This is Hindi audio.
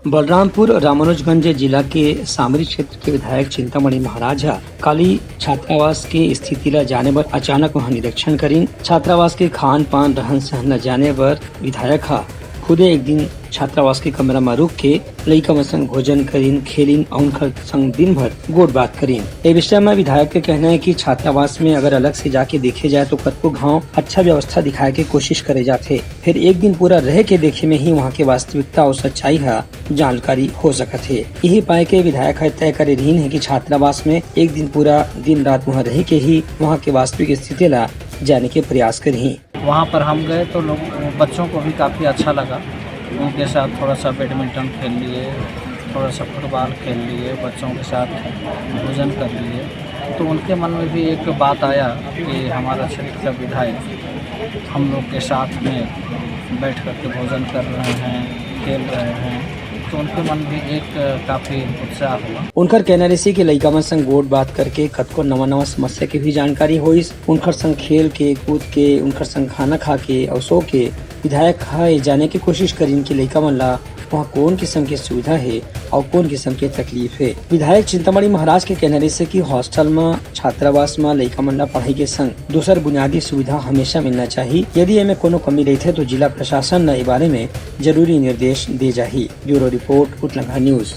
बलरामपुर रामानुजगंज जिला के सामरी क्षेत्र के विधायक चिंतामणी महाराज काली छात्रावास के स्थिति जाने पर अचानक वहां निरीक्षण करीन। छात्रावास के खान पान रहन सहन न जाने पर विधायक खुदे एक दिन छात्रावास के कमरा में रुक के लइका मन संग भोजन करीन, खेलिन और उनका संग दिन भर गोट बात करीन। ए विषय में विधायक के कहना है कि छात्रावास में अगर अलग से जाके देखे जाए तो कतको गाँव अच्छा व्यवस्था दिखाए के कोशिश करे जाते, फिर एक दिन पूरा रह के देखे में ही वहाँ के वास्तविकता और सच्चाई है जानकारी हो सकत है। यही पाए के विधायक तय करे रहीन है कि छात्रावास में एक दिन पूरा दिन रात वहाँ रह के ही वहाँ के वास्तविक स्थिति ला जाने के प्रयास करी। वहाँ पर हम गए तो लोग बच्चों को भी काफ़ी अच्छा लगा। उनके साथ थोड़ा सा बैडमिंटन खेल लिए, थोड़ा सा फुटबॉल खेल लिए, बच्चों के साथ भोजन कर लिए। तो उनके मन में भी एक बात आया कि हमारा क्षेत्र का विधायक हम लोग के साथ में बैठ कर के भोजन कर रहे हैं, खेल रहे हैं, तो उनके मन भी एक काफ़ी उत्साह हुआ। उनकर कहना रही कि लइका मन संग गोट बात करके कतको नवा समस्या की भी जानकारी होइस। उनकर संग खेल के कूद के, उनकर संग खाना खा के और सो के विधायक जाने की कोशिश करीन कि लइका मन ला वहाँ कौन किस्म की सुविधा है और कौन किस्म की तकलीफ है। विधायक चिंतामणी महाराज के कहने रही कि हॉस्टल में, छात्रावास में लइका मन ला पढ़ाई के संग दूसर बुनियादी सुविधा हमेशा मिलना चाहिए। यदि एमे कोनो कमी रही तो जिला प्रशासन न इस बारे में जरूरी निर्देश दे जाही। ब्यूरो रिपोर्ट, उतलंघा न्यूज।